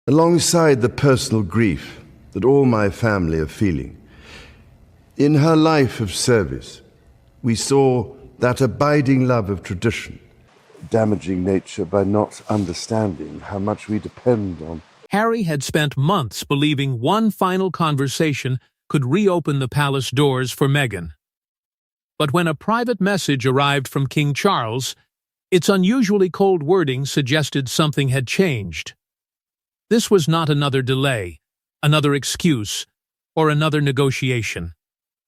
Alongside the personal grief that all my family are feeling, in her life of service, we saw that abiding love of tradition, damaging nature by not understanding how much we depend on. Harry had spent months believing one final conversation could reopen the palace doors for Meghan. But when a private message arrived from King Charles, its unusually cold wording suggested something had changed. This was not another delay, another excuse, or another negotiation.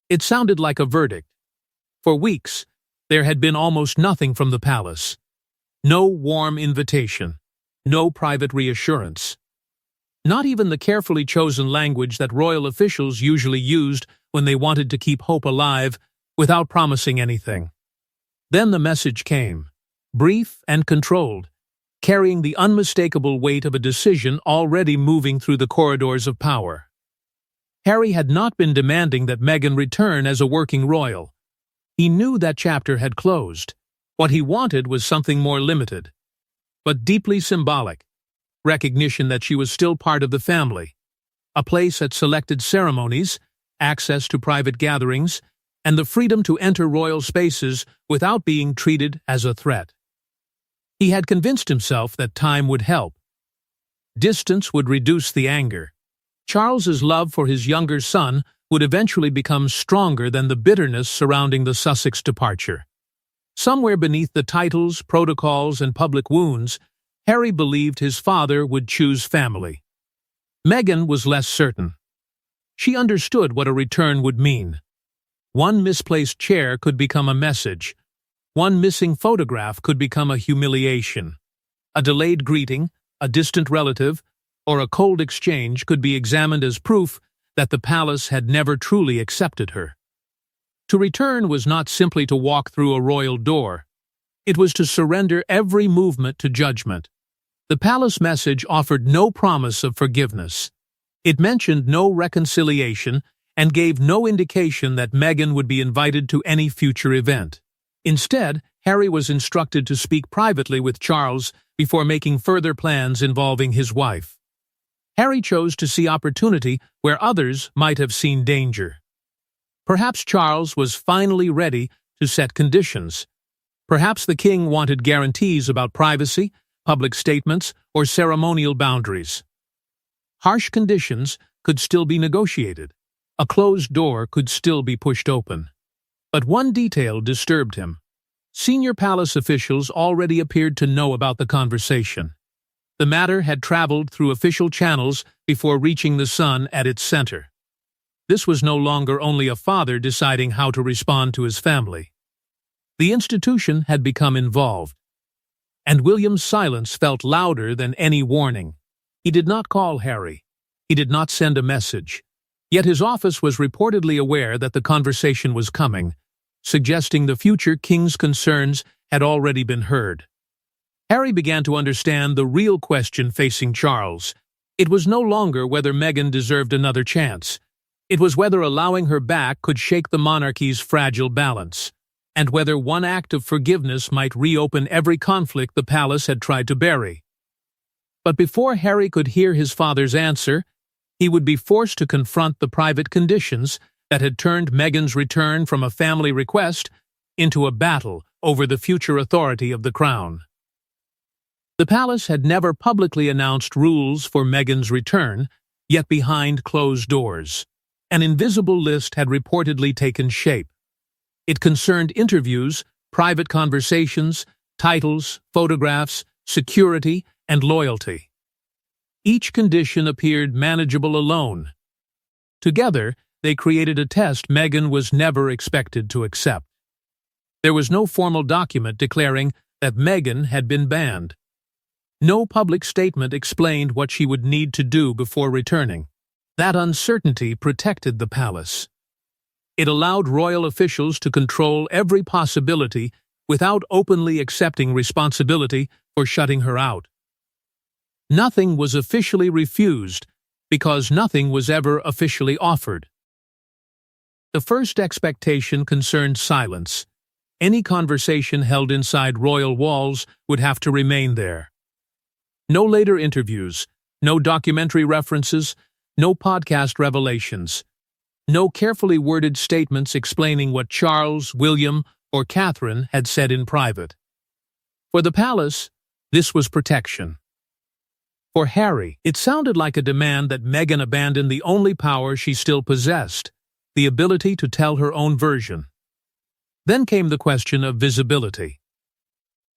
It sounded like a verdict. For weeks, there had been almost nothing from the palace. No warm invitation, no private reassurance. Not even the carefully chosen language that royal officials usually used when they wanted to keep hope alive without promising anything. Then the message came, brief and controlled, carrying the unmistakable weight of a decision already moving through the corridors of power. Harry had not been demanding that Meghan return as a working royal. He knew that chapter had closed. What he wanted was something more limited, but deeply symbolic. Recognition that she was still part of the family, a place at selected ceremonies, access to private gatherings, and the freedom to enter royal spaces without being treated as a threat. He had convinced himself that time would help. Distance would reduce the anger. Charles's love for his younger son would eventually become stronger than the bitterness surrounding the Sussex departure. Somewhere beneath the titles, protocols, and public wounds, Harry believed his father would choose family. Meghan was less certain. She understood what a return would mean. One misplaced chair could become a message. One missing photograph could become a humiliation. A delayed greeting, a distant relative, or a cold exchange could be examined as proof that the palace had never truly accepted her. To return was not simply to walk through a royal door. It was to surrender every movement to judgment. The palace message offered no promise of forgiveness. It mentioned no reconciliation and gave no indication that Meghan would be invited to any future event. Instead, Harry was instructed to speak privately with Charles before making further plans involving his wife. Harry chose to see opportunity where others might have seen danger. Perhaps Charles was finally ready to set conditions. Perhaps the king wanted guarantees about privacy, public statements, or ceremonial boundaries. Harsh conditions could still be negotiated. A closed door could still be pushed open. But one detail disturbed him. Senior palace officials already appeared to know about the conversation. The matter had traveled through official channels before reaching the son at its center. This was no longer only a father deciding how to respond to his family. The institution had become involved. And William's silence felt louder than any warning. He did not call Harry. He did not send a message. Yet his office was reportedly aware that the conversation was coming, suggesting the future king's concerns had already been heard. Harry began to understand the real question facing Charles. It was no longer whether Meghan deserved another chance. It was whether allowing her back could shake the monarchy's fragile balance, and whether one act of forgiveness might reopen every conflict the palace had tried to bury. But before Harry could hear his father's answer, he would be forced to confront the private conditions that had turned Meghan's return from a family request into a battle over the future authority of the crown. The palace had never publicly announced rules for Meghan's return, yet behind closed doors, an invisible list had reportedly taken shape. It concerned interviews, private conversations, titles, photographs, security, and loyalty. Each condition appeared manageable alone. Together, they created a test Meghan was never expected to accept. There was no formal document declaring that Meghan had been banned. No public statement explained what she would need to do before returning. That uncertainty protected the palace. It allowed royal officials to control every possibility without openly accepting responsibility for shutting her out. Nothing was officially refused because nothing was ever officially offered. The first expectation concerned silence. Any conversation held inside royal walls would have to remain there. No later interviews, no documentary references, no podcast revelations, no carefully worded statements explaining what Charles, William, or Catherine had said in private. For the palace, this was protection. For Harry, it sounded like a demand that Meghan abandon the only power she still possessed, the ability to tell her own version. Then came the question of visibility.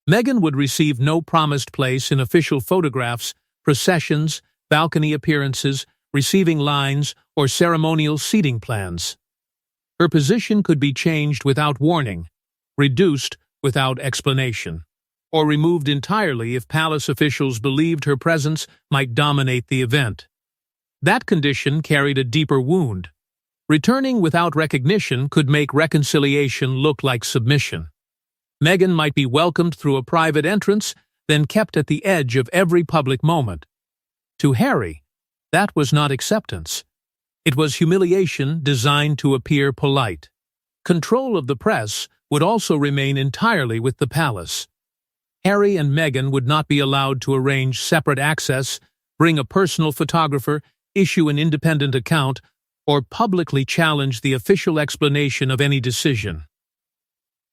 Meghan would receive no promised place in official photographs, processions, balcony appearances, receiving lines, or ceremonial seating plans. Her position could be changed without warning, reduced without explanation, or removed entirely if palace officials believed her presence might dominate the event. That condition carried a deeper wound. Returning without recognition could make reconciliation look like submission. Meghan might be welcomed through a private entrance, then kept at the edge of every public moment. To Harry, that was not acceptance. It was humiliation designed to appear polite. Control of the press would also remain entirely with the palace. Harry and Meghan would not be allowed to arrange separate access, bring a personal photographer, issue an independent account, or publicly challenge the official explanation of any decision.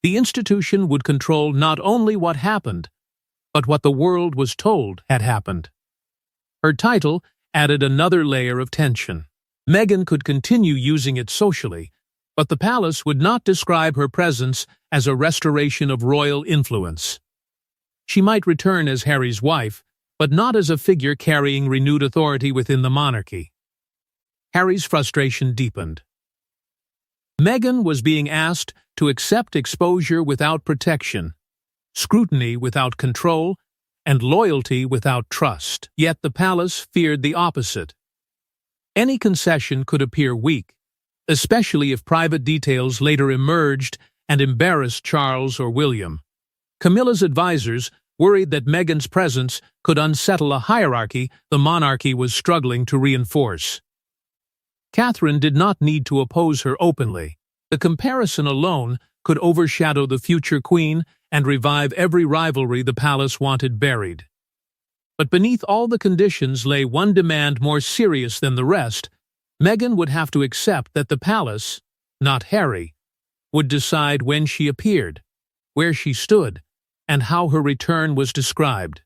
The institution would control not only what happened, but what the world was told had happened. Her title added another layer of tension. Meghan could continue using it socially, but the palace would not describe her presence as a restoration of royal influence. She might return as Harry's wife, but not as a figure carrying renewed authority within the monarchy. Harry's frustration deepened. Meghan was being asked to accept exposure without protection, scrutiny without control, and loyalty without trust. Yet the palace feared the opposite. Any concession could appear weak, especially if private details later emerged and embarrassed Charles or William. Camilla's advisors worried that Meghan's presence could unsettle a hierarchy the monarchy was struggling to reinforce. Catherine did not need to oppose her openly. The comparison alone could overshadow the future queen and revive every rivalry the palace wanted buried. But beneath all the conditions lay one demand more serious than the rest. Meghan would have to accept that the palace, not Harry, would decide when she appeared, where she stood, and how her return was described.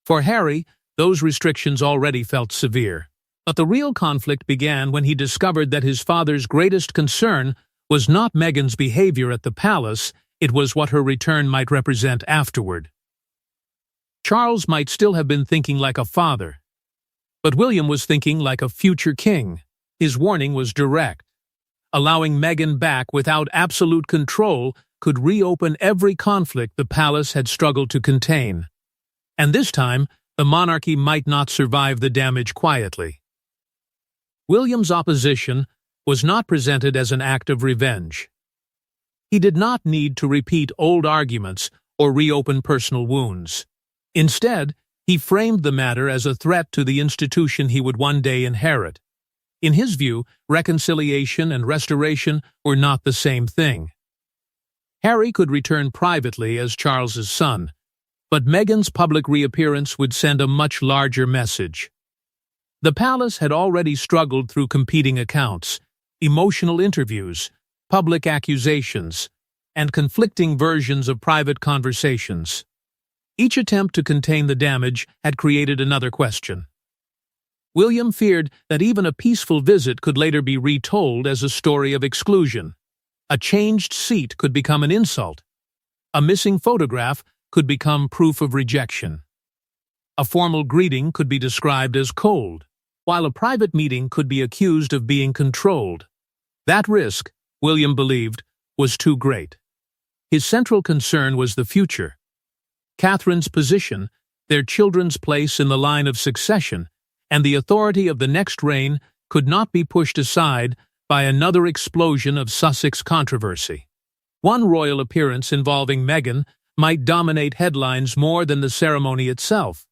For Harry, those restrictions already felt severe. But the real conflict began when he discovered that his father's greatest concern was not Meghan's behavior at the palace, it was what her return might represent afterward. Charles might still have been thinking like a father, but William was thinking like a future king. His warning was direct. Allowing Meghan back without absolute control could reopen every conflict the palace had struggled to contain. And this time, the monarchy might not survive the damage quietly. William's opposition was not presented as an act of revenge. He did not need to repeat old arguments or reopen personal wounds. Instead, he framed the matter as a threat to the institution he would one day inherit. In his view, reconciliation and restoration were not the same thing. Harry could return privately as Charles's son, but Meghan's public reappearance would send a much larger message. The palace had already struggled through competing accounts, emotional interviews, public accusations, and conflicting versions of private conversations. Each attempt to contain the damage had created another question. William feared that even a peaceful visit could later be retold as a story of exclusion. A changed seat could become an insult. A missing photograph could become proof of rejection. A formal greeting could be described as cold, while a private meeting could be accused of being controlled. That risk, William believed, was too great. His central concern was the future. Catherine's position, their children's place in the line of succession, and the authority of the next reign could not be pushed aside by another explosion of Sussex controversy. One royal appearance involving Meghan might dominate headlines more than the ceremony itself,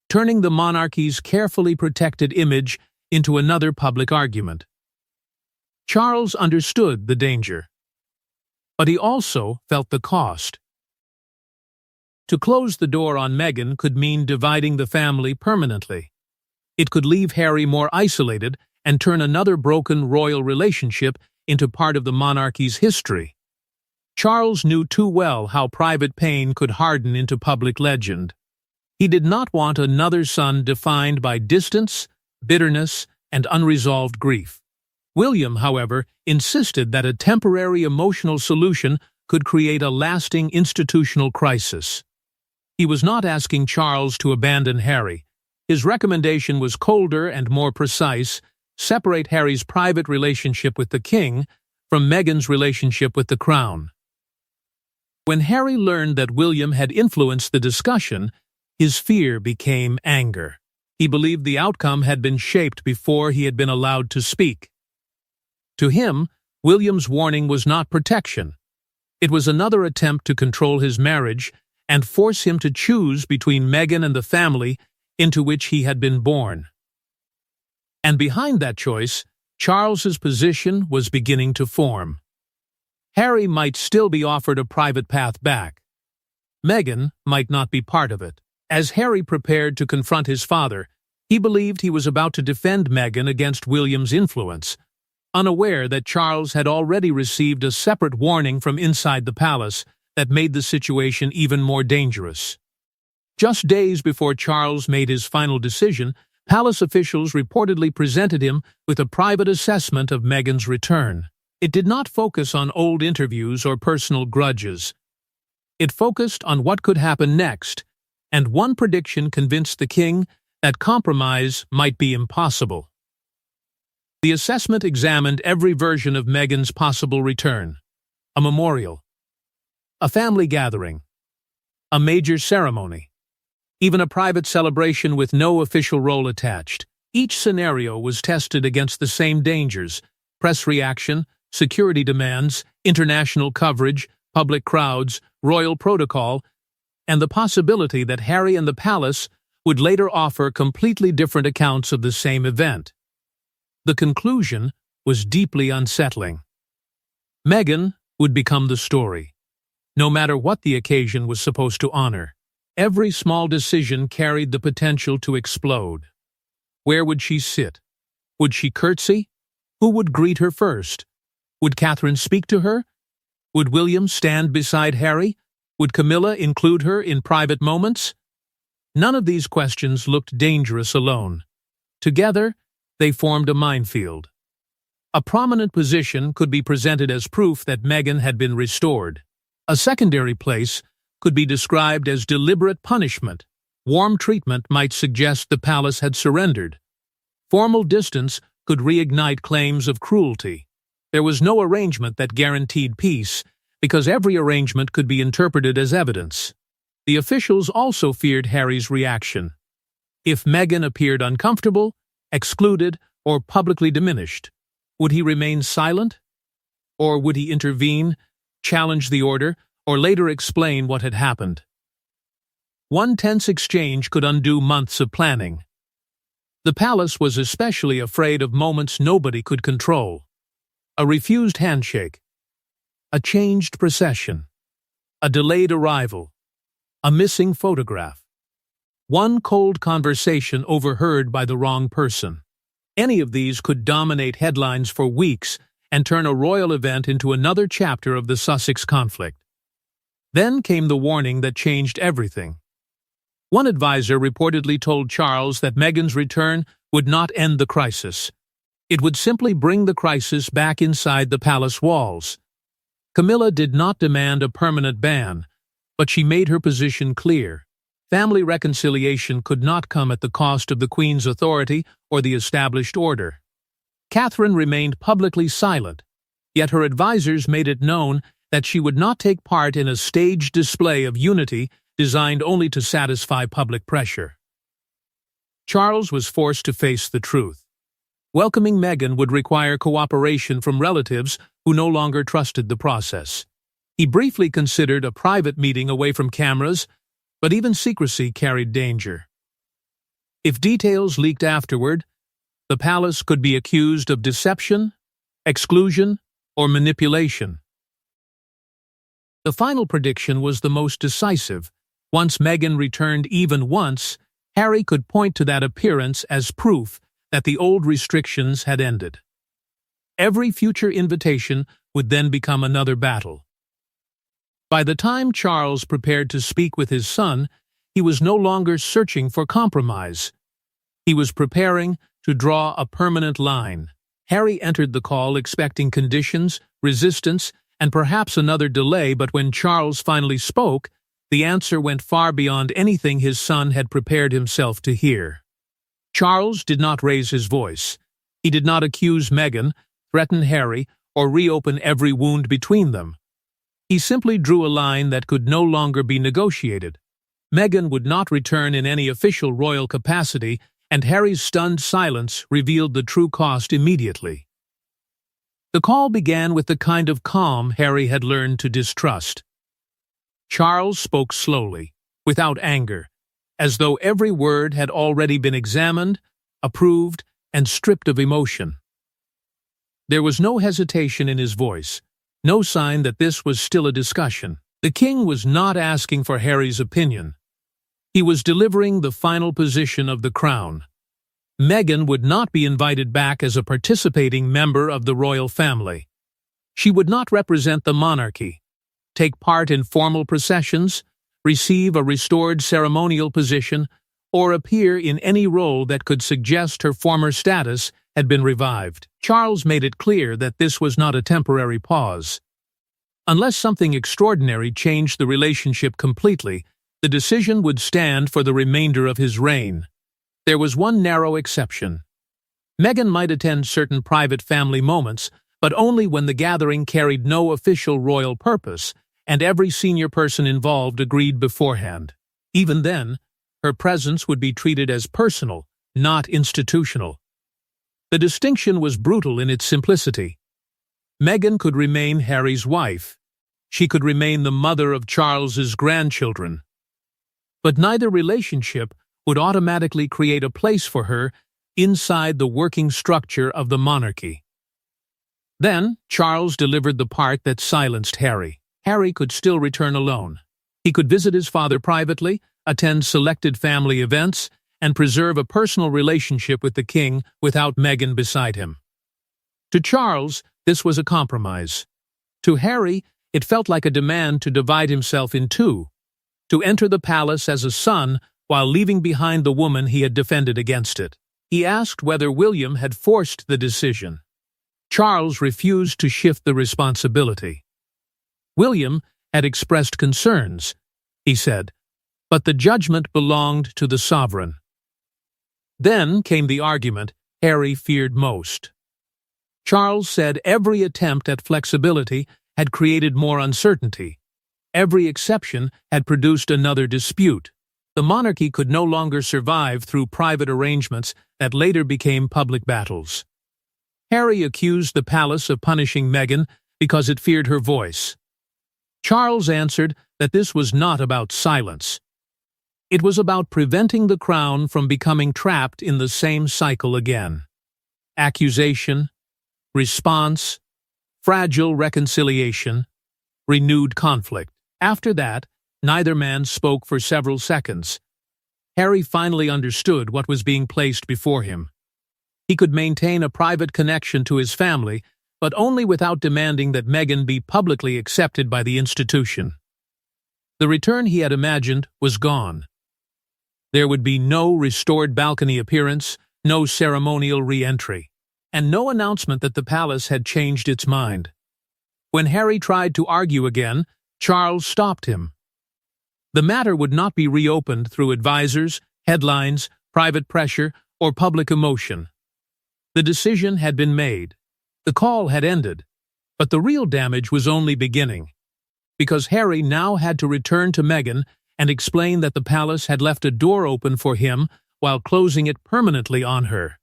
turning the monarchy's carefully protected image into another public argument. Charles understood the danger, but he also felt the cost. To close the door on Meghan could mean dividing the family permanently. It could leave Harry more isolated and turn another broken royal relationship into part of the monarchy's history. Charles knew too well how private pain could harden into public legend. He did not want another son defined by distance, bitterness, and unresolved grief. William, however, insisted that a temporary emotional solution could create a lasting institutional crisis. He was not asking Charles to abandon Harry. His recommendation was colder and more precise: separate Harry's private relationship with the king from Meghan's relationship with the crown. When Harry learned that William had influenced the discussion, his fear became anger. He believed the outcome had been shaped before he had been allowed to speak. To him, William's warning was not protection. It was another attempt to control his marriage and force him to choose between Meghan and the family into which he had been born. And behind that choice, Charles's position was beginning to form. Harry might still be offered a private path back. Meghan might not be part of it. As Harry prepared to confront his father, he believed he was about to defend Meghan against William's influence, unaware that Charles had already received a separate warning from inside the palace that made the situation even more dangerous. Just days before Charles made his final decision, palace officials reportedly presented him with a private assessment of Meghan's return. It did not focus on old interviews or personal grudges. It focused on what could happen next, and one prediction convinced the king that compromise might be impossible. The assessment examined every version of Meghan's possible return: a memorial, a family gathering, a major ceremony, even a private celebration with no official role attached. Each scenario was tested against the same dangers: press reaction, security demands, international coverage, public crowds, royal protocol, and the possibility that Harry and the palace would later offer completely different accounts of the same event. The conclusion was deeply unsettling. Meghan would become the story, no matter what the occasion was supposed to honor. Every small decision carried the potential to explode. Where would she sit? Would she curtsy? Who would greet her first? Would Catherine speak to her? Would William stand beside Harry? Would Camilla include her in private moments? None of these questions looked dangerous alone. Together, they formed a minefield. A prominent position could be presented as proof that Meghan had been restored. A secondary place could be described as deliberate punishment. Warm treatment might suggest the palace had surrendered. Formal distance could reignite claims of cruelty. There was no arrangement that guaranteed peace, because every arrangement could be interpreted as evidence. The officials also feared Harry's reaction. If Meghan appeared uncomfortable, excluded, or publicly diminished, would he remain silent? Or would he intervene, challenge the order, or later explain what had happened? One tense exchange could undo months of planning. The palace was especially afraid of moments nobody could control: a refused handshake, a changed procession, a delayed arrival, a missing photograph, one cold conversation overheard by the wrong person. Any of these could dominate headlines for weeks and turn a royal event into another chapter of the Sussex conflict. Then came the warning that changed everything. One advisor reportedly told Charles that Meghan's return would not end the crisis. It would simply bring the crisis back inside the palace walls. Camilla did not demand a permanent ban, but she made her position clear. Family reconciliation could not come at the cost of the Queen's authority or the established order. Catherine remained publicly silent, yet her advisers made it known that she would not take part in a staged display of unity designed only to satisfy public pressure. Charles was forced to face the truth. Welcoming Meghan would require cooperation from relatives who no longer trusted the process. He briefly considered a private meeting away from cameras, but even secrecy carried danger. If details leaked afterward, the palace could be accused of deception, exclusion, or manipulation. The final prediction was the most decisive. Once Meghan returned even once, Harry could point to that appearance as proof that the old restrictions had ended. Every future invitation would then become another battle. By the time Charles prepared to speak with his son, he was no longer searching for compromise. He was preparing to draw a permanent line. Harry entered the call expecting conditions, resistance, and perhaps another delay, but when Charles finally spoke, the answer went far beyond anything his son had prepared himself to hear. Charles did not raise his voice. He did not accuse Meghan, threaten Harry, or reopen every wound between them. He simply drew a line that could no longer be negotiated. Meghan would not return in any official royal capacity, and Harry's stunned silence revealed the true cost immediately. The call began with the kind of calm Harry had learned to distrust. Charles spoke slowly, without anger, as though every word had already been examined, approved, and stripped of emotion. There was no hesitation in his voice, no sign that this was still a discussion. The king was not asking for Harry's opinion. He was delivering the final position of the crown. Meghan would not be invited back as a participating member of the royal family. She would not represent the monarchy, take part in formal processions, receive a restored ceremonial position, or appear in any role that could suggest her former status had been revived. Charles made it clear that this was not a temporary pause. Unless something extraordinary changed the relationship completely, the decision would stand for the remainder of his reign. There was one narrow exception. Meghan might attend certain private family moments, but only when the gathering carried no official royal purpose, and every senior person involved agreed beforehand. Even then, her presence would be treated as personal, not institutional. The distinction was brutal in its simplicity. Meghan could remain Harry's wife. She could remain the mother of Charles's grandchildren. But neither relationship would automatically create a place for her inside the working structure of the monarchy. Then, Charles delivered the part that silenced Harry. Harry could still return alone. He could visit his father privately, attend selected family events, and preserve a personal relationship with the king without Meghan beside him. To Charles, this was a compromise. To Harry, it felt like a demand to divide himself in two, to enter the palace as a son while leaving behind the woman he had defended against it. He asked whether William had forced the decision. Charles refused to shift the responsibility. William had expressed concerns, he said, but the judgment belonged to the sovereign. Then came the argument Harry feared most. Charles said every attempt at flexibility had created more uncertainty. Every exception had produced another dispute. The monarchy could no longer survive through private arrangements that later became public battles. Harry accused the palace of punishing Meghan because it feared her voice. Charles answered that this was not about silence. It was about preventing the crown from becoming trapped in the same cycle again. Accusation, response, fragile reconciliation, renewed conflict. After that, neither man spoke for several seconds. Harry finally understood what was being placed before him. He could maintain a private connection to his family, but only without demanding that Meghan be publicly accepted by the institution. The return he had imagined was gone. There would be no restored balcony appearance, no ceremonial re-entry, and no announcement that the palace had changed its mind. When Harry tried to argue again, Charles stopped him. The matter would not be reopened through advisors, headlines, private pressure, or public emotion. The decision had been made. The call had ended. But the real damage was only beginning, because Harry now had to return to Meghan and explain that the palace had left a door open for him while closing it permanently on her.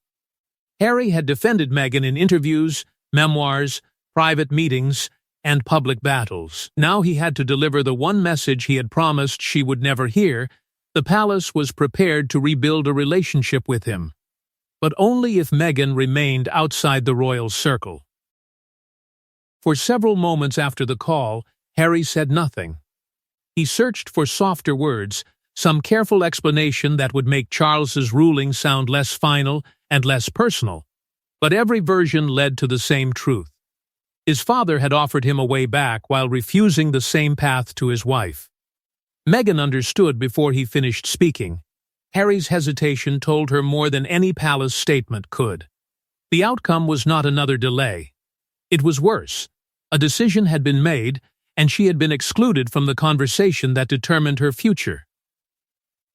Harry had defended Meghan in interviews, memoirs, private meetings, and public battles. Now he had to deliver the one message he had promised she would never hear. The palace was prepared to rebuild a relationship with him, but only if Meghan remained outside the royal circle. For several moments after the call, Harry said nothing. He searched for softer words, some careful explanation that would make Charles's ruling sound less final and less personal. But every version led to the same truth. His father had offered him a way back while refusing the same path to his wife. Meghan understood before he finished speaking. Harry's hesitation told her more than any palace statement could. The outcome was not another delay. It was worse. A decision had been made, and she had been excluded from the conversation that determined her future.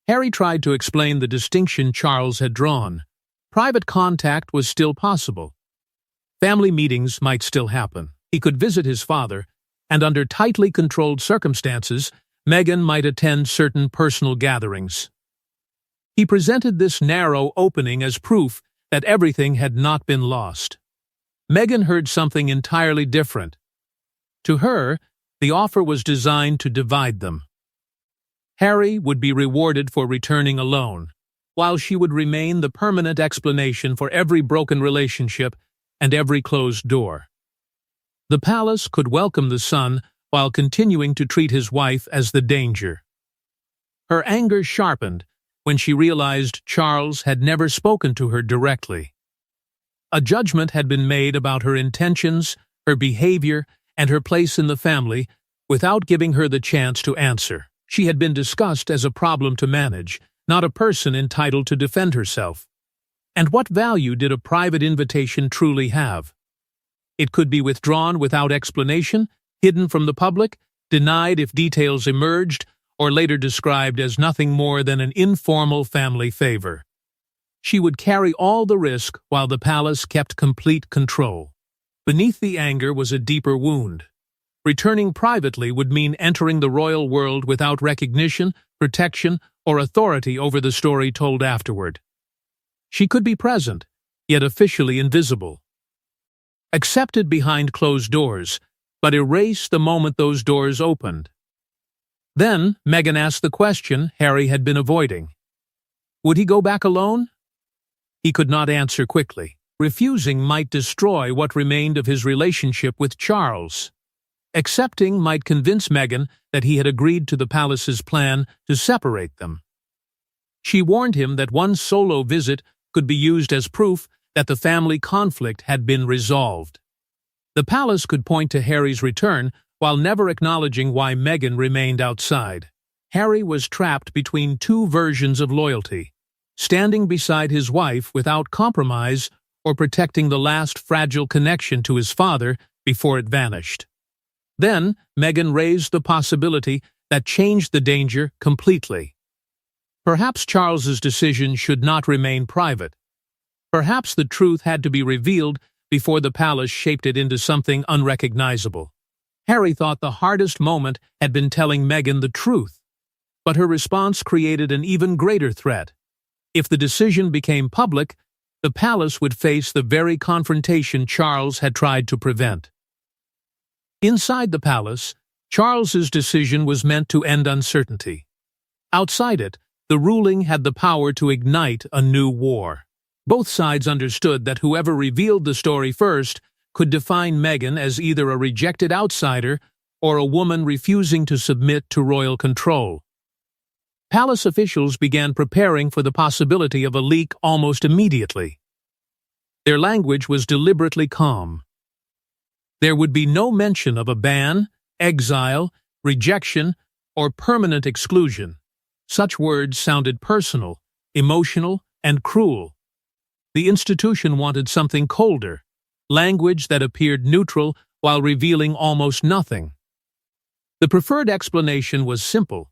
Harry tried to explain the distinction Charles had drawn. Private contact was still possible. Family meetings might still happen. He could visit his father, and under tightly controlled circumstances, Meghan might attend certain personal gatherings. He presented this narrow opening as proof that everything had not been lost. Meghan heard something entirely different. To her, the offer was designed to divide them. Harry would be rewarded for returning alone, while she would remain the permanent explanation for every broken relationship and every closed door. The palace could welcome the son while continuing to treat his wife as the danger. Her anger sharpened when she realized Charles had never spoken to her directly. A judgment had been made about her intentions, her behavior, and her place in the family without giving her the chance to answer. She had been discussed as a problem to manage, not a person entitled to defend herself. And what value did a private invitation truly have? It could be withdrawn without explanation, hidden from the public, denied if details emerged, or later described as nothing more than an informal family favor. She would carry all the risk while the palace kept complete control. Beneath the anger was a deeper wound. Returning privately would mean entering the royal world without recognition, protection, or authority over the story told afterward. She could be present, yet officially invisible. Accepted behind closed doors, but erased the moment those doors opened. Then Meghan asked the question Harry had been avoiding. Would he go back alone? He could not answer quickly. Refusing might destroy what remained of his relationship with Charles. Accepting might convince Meghan that he had agreed to the palace's plan to separate them. She warned him that one solo visit could be used as proof that the family conflict had been resolved. The palace could point to Harry's return while never acknowledging why Meghan remained outside. Harry was trapped between two versions of loyalty, standing beside his wife without compromise or protecting the last fragile connection to his father before it vanished. Then Meghan raised the possibility that changed the danger completely. Perhaps Charles's decision should not remain private. Perhaps the truth had to be revealed before the palace shaped it into something unrecognizable. Harry thought the hardest moment had been telling Meghan the truth, but her response created an even greater threat. If the decision became public, the palace would face the very confrontation Charles had tried to prevent. Inside the palace, Charles's decision was meant to end uncertainty. Outside it, the ruling had the power to ignite a new war. Both sides understood that whoever revealed the story first could define Meghan as either a rejected outsider or a woman refusing to submit to royal control. Palace officials began preparing for the possibility of a leak almost immediately. Their language was deliberately calm. There would be no mention of a ban, exile, rejection, or permanent exclusion. Such words sounded personal, emotional, and cruel. The institution wanted something colder, language that appeared neutral while revealing almost nothing. The preferred explanation was simple.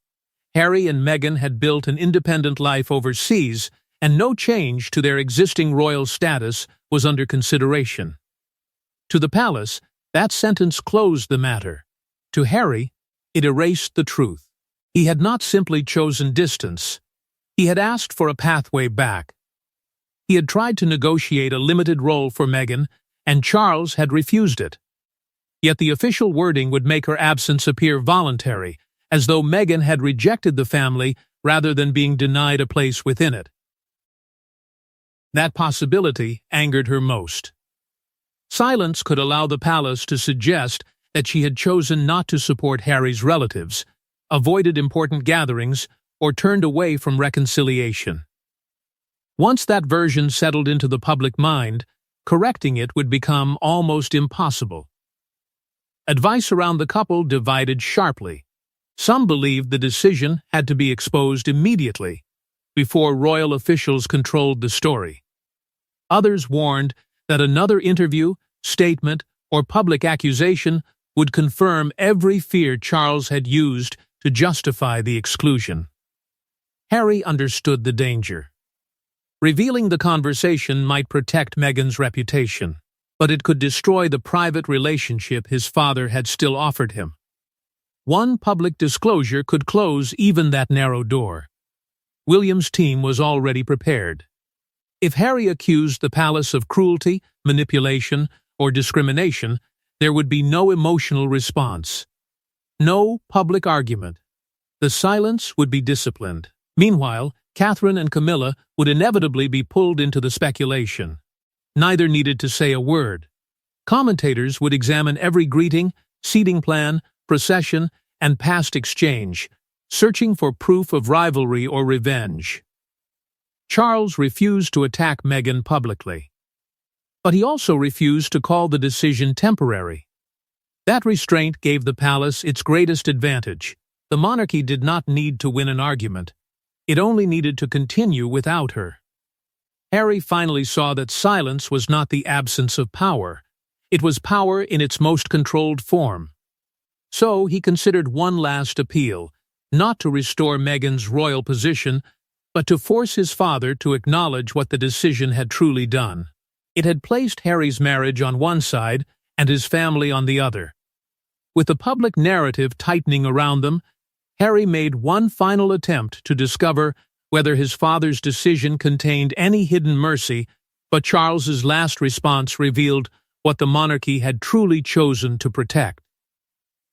Harry and Meghan had built an independent life overseas, and no change to their existing royal status was under consideration. To the palace, that sentence closed the matter. To Harry, it erased the truth. He had not simply chosen distance. He had asked for a pathway back. He had tried to negotiate a limited role for Meghan, and Charles had refused it. Yet the official wording would make her absence appear voluntary, as though Meghan had rejected the family rather than being denied a place within it. That possibility angered her most. Silence could allow the palace to suggest that she had chosen not to support Harry's relatives, avoided important gatherings, or turned away from reconciliation. Once that version settled into the public mind, correcting it would become almost impossible. Advice around the couple divided sharply. Some believed the decision had to be exposed immediately, before royal officials controlled the story. Others warned that another interview, statement, or public accusation would confirm every fear Charles had used to justify the exclusion. Harry understood the danger. Revealing the conversation might protect Meghan's reputation, but it could destroy the private relationship his father had still offered him. One public disclosure could close even that narrow door. William's team was already prepared. If Harry accused the palace of cruelty, manipulation, or discrimination, there would be no emotional response. No public argument. The silence would be disciplined. Meanwhile, Catherine and Camilla would inevitably be pulled into the speculation. Neither needed to say a word. Commentators would examine every greeting, seating plan, procession, and past exchange, searching for proof of rivalry or revenge. Charles refused to attack Meghan publicly. But he also refused to call the decision temporary. That restraint gave the palace its greatest advantage. The monarchy did not need to win an argument. It only needed to continue without her. Harry finally saw that silence was not the absence of power. It was power in its most controlled form. So he considered one last appeal, not to restore Meghan's royal position, but to force his father to acknowledge what the decision had truly done. It had placed Harry's marriage on one side and his family on the other. With the public narrative tightening around them, Harry made one final attempt to discover whether his father's decision contained any hidden mercy, but Charles's last response revealed what the monarchy had truly chosen to protect.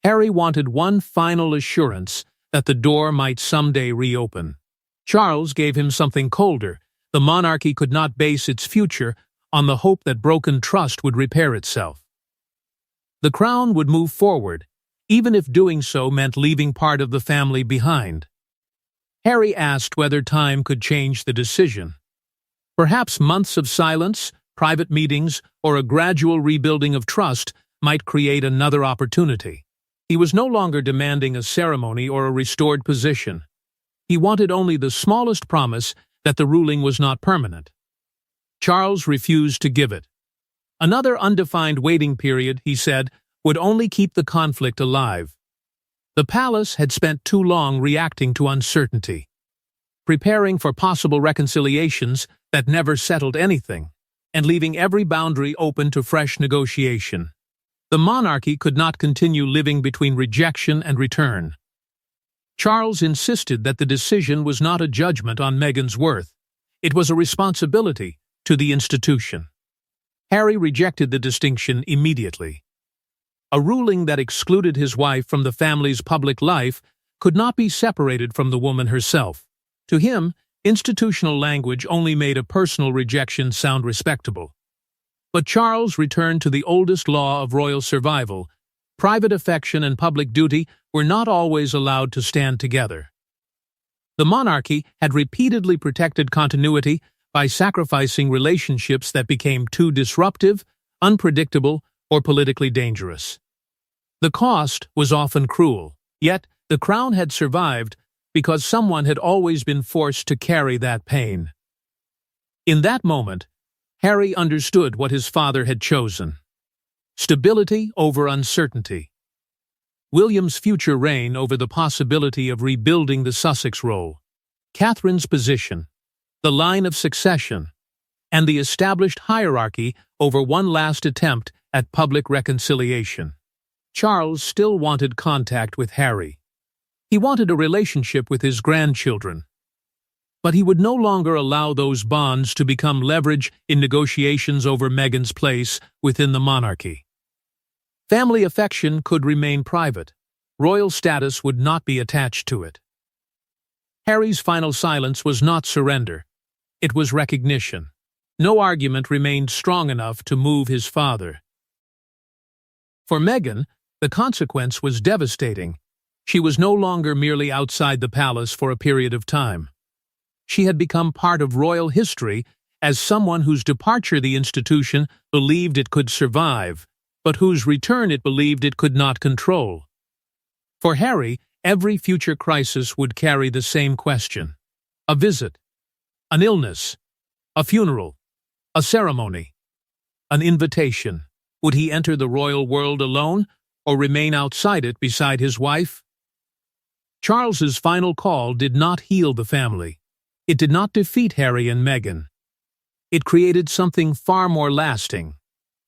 Harry wanted one final assurance that the door might someday reopen. Charles gave him something colder. The monarchy could not base its future on the hope that broken trust would repair itself. The crown would move forward, even if doing so meant leaving part of the family behind. Harry asked whether time could change the decision. Perhaps months of silence, private meetings, or a gradual rebuilding of trust might create another opportunity. He was no longer demanding a ceremony or a restored position. He wanted only the smallest promise that the ruling was not permanent. Charles refused to give it. Another undefined waiting period, he said, would only keep the conflict alive. The palace had spent too long reacting to uncertainty, preparing for possible reconciliations that never settled anything, and leaving every boundary open to fresh negotiation. The monarchy could not continue living between rejection and return. Charles insisted that the decision was not a judgment on Meghan's worth. It was a responsibility to the institution. Harry rejected the distinction immediately. A ruling that excluded his wife from the family's public life could not be separated from the woman herself. To him, institutional language only made a personal rejection sound respectable. But Charles returned to the oldest law of royal survival. Private affection and public duty were not always allowed to stand together. The monarchy had repeatedly protected continuity by sacrificing relationships that became too disruptive, unpredictable, or politically dangerous. The cost was often cruel, yet the crown had survived because someone had always been forced to carry that pain. In that moment, Harry understood what his father had chosen: stability over uncertainty. William's future reign over the possibility of rebuilding the Sussex role, Catherine's position, the line of succession, and the established hierarchy over one last attempt at public reconciliation. Charles still wanted contact with Harry. He wanted a relationship with his grandchildren. But he would no longer allow those bonds to become leverage in negotiations over Meghan's place within the monarchy. Family affection could remain private. Royal status would not be attached to it. Harry's final silence was not surrender. It was recognition. No argument remained strong enough to move his father. For Meghan, the consequence was devastating. She was no longer merely outside the palace for a period of time. She had become part of royal history as someone whose departure the institution believed it could survive, but whose return it believed it could not control. For Harry, every future crisis would carry the same question: a visit, an illness, a funeral, a ceremony, an invitation. Would he enter the royal world alone, or remain outside it beside his wife? Charles's final call did not heal the family. It did not defeat Harry and Meghan. It created something far more lasting: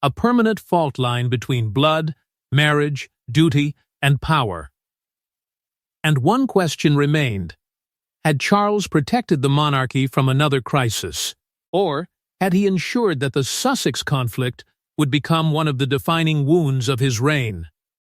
a permanent fault line between blood, marriage, duty, and power. And one question remained: had Charles protected the monarchy from another crisis, or had he ensured that the Sussex conflict would become one of the defining wounds of his reign?